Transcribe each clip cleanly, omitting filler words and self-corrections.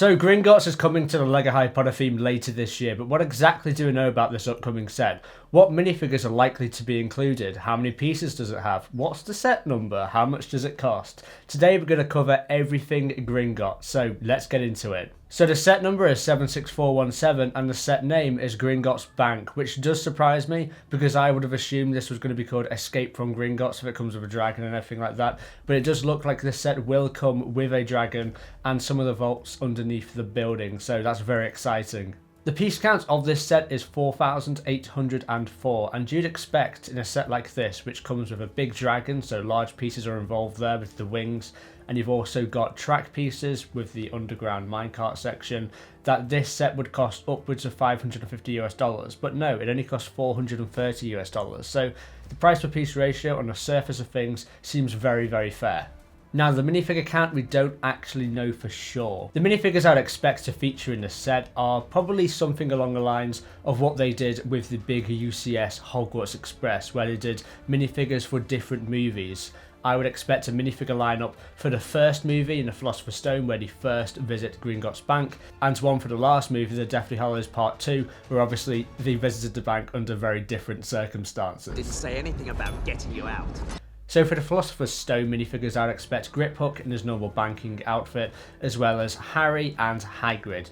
So Gringotts is coming to the LEGO Harry Potter theme later this year, but what exactly do we know about this upcoming set? What minifigures are likely to be included? How many pieces does it have? What's the set number? How much does it cost? Today we're going to cover everything Gringotts, so let's get into it. So the set number is 76417 and the set name is Gringotts Bank, which does surprise me because I would have assumed this was going to be called Escape from Gringotts if it comes with a dragon and everything like that. But it does look like this set will come with a dragon and some of the vaults underneath the building, so that's very exciting. The piece count of this set is 4,804, and you'd expect in a set like this, which comes with a big dragon, so large pieces are involved there with the wings, and you've also got track pieces with the underground minecart section, that this set would cost upwards of $550 US, but no, it only costs $430 US, so the price per piece ratio on the surface of things seems very, very fair. Now, the minifigure count we don't actually know for sure. The minifigures I'd expect to feature in the set are probably something along the lines of what they did with the big UCS Hogwarts Express, where they did minifigures for different movies. I would expect a minifigure lineup for the first movie in the Philosopher's Stone, where they first visit Gringotts Bank, and one for the last movie, the Deathly Hallows Part 2, where obviously they visited the bank under very different circumstances. Didn't say anything about getting you out. So for the Philosopher's Stone minifigures, I'd expect Griphook in his normal banking outfit, as well as Harry and Hagrid.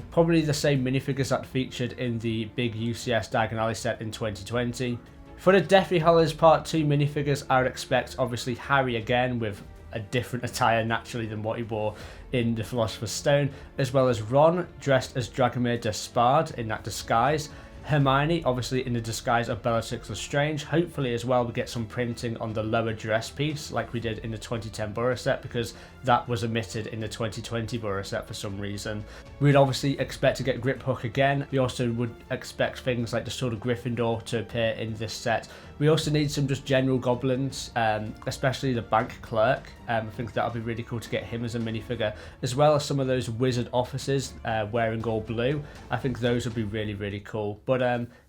Probably the same minifigures that featured in the big UCS Diagon Alley set in 2020. For the Deathly Hallows Part 2 minifigures, I would expect obviously Harry again with a different attire naturally than what he wore in the Philosopher's Stone, as well as Ron dressed as Dragomir Despard in that disguise. Hermione, obviously in the disguise of Bellatrix Lestrange. Hopefully as well we get some printing on the lower dress piece like we did in the 2010 Borough set, because that was omitted in the 2020 Borough set for some reason. We'd obviously expect to get Griphook again. We also would expect things like the Sword of Gryffindor to appear in this set. We also need some just general goblins, especially the bank clerk. I think that would be really cool to get him as a minifigure, as well as some of those wizard officers wearing all blue. I think those would be really, really cool. But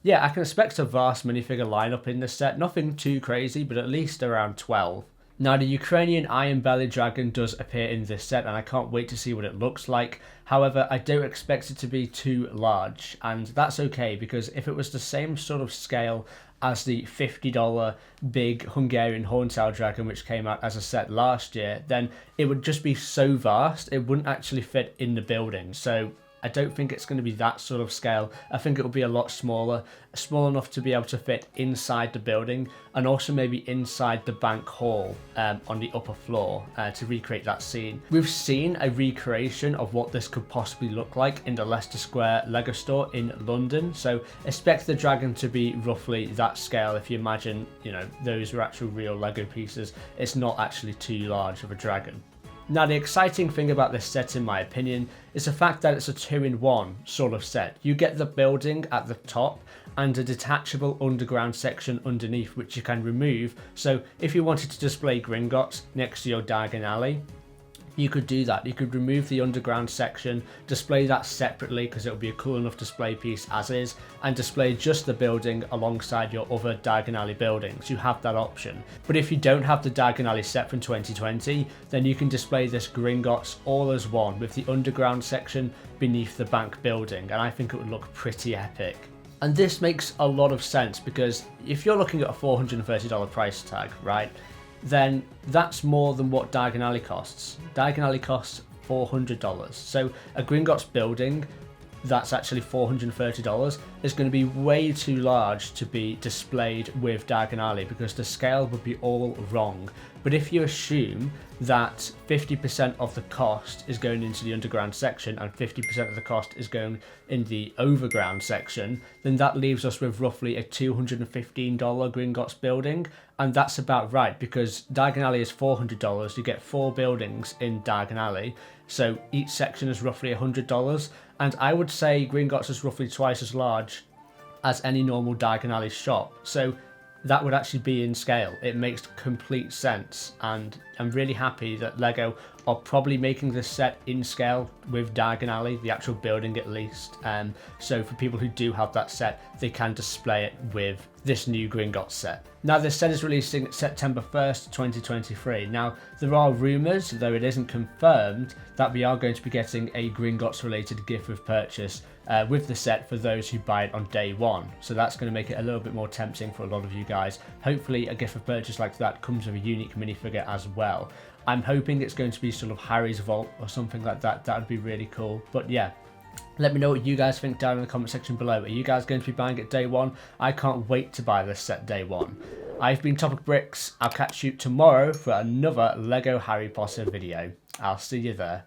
yeah, I can expect a vast minifigure lineup in this set. Nothing too crazy, but at least around 12. Now, the Ukrainian Iron Belly Dragon does appear in this set, and I can't wait to see what it looks like. However, I don't expect it to be too large, and that's okay, because if it was the same sort of scale as the $50 big Hungarian Horntail Dragon, which came out as a set last year, then it would just be so vast, it wouldn't actually fit in the building. So I don't think it's going to be that sort of scale. I think it will be a lot smaller, small enough to be able to fit inside the building, and also maybe inside the bank hall on the upper floor to recreate that scene. We've seen a recreation of what this could possibly look like in the Leicester Square Lego store in London, so expect the dragon to be roughly that scale. If you imagine, you know, those are actual real Lego pieces, it's not actually too large of a dragon. Now, the exciting thing about this set, in my opinion, is the fact that it's a 2-in-1 sort of set. You get the building at the top and a detachable underground section underneath, which you can remove. So if you wanted to display Gringotts next to your Diagon Alley, you could do that. You could remove the underground section, display that separately because it would be a cool enough display piece as is, and display just the building alongside your other Diagon Alley buildings. You have that option. But if you don't have the Diagon Alley set from 2020, then you can display this Gringotts all as one with the underground section beneath the bank building, and I think it would look pretty epic. And this makes a lot of sense because if you're looking at a $430 price tag, right, then that's more than what Diagon Alley costs. Diagon Alley costs $400. So a Gringotts building that's actually $430 is going to be way too large to be displayed with Diagon Alley because the scale would be all wrong. But if you assume that 50% of the cost is going into the underground section and 50% of the cost is going in the overground section, then that leaves us with roughly a $215 Gringotts building, and that's about right because Diagon Alley is $400. You get 4 buildings in Diagon Alley, so each section is roughly $100, and I would say Gringotts is roughly twice as large as any normal Diagon Alley shop. So that would actually be in scale. It makes complete sense, and I'm really happy that LEGO are probably making this set in scale with Diagon Alley, the actual building at least. So for people who do have that set, they can display it with this new Gringotts set. Now this set is releasing September 1st, 2023. Now there are rumours, though it isn't confirmed, that we are going to be getting a Gringotts related gift with purchase with the set for those who buy it on day one. So that's going to make it a little bit more tempting for a lot of you guys. Hopefully a gift of purchase like that comes with a unique minifigure as well. I'm hoping it's going to be sort of Harry's Vault or something like that. That would be really cool. But yeah, let me know what you guys think down in the comment section below. Are you guys going to be buying it day one? I can't wait to buy this set day one. I've been Topic Bricks. I'll catch you tomorrow for another Lego Harry Potter video. I'll see you there.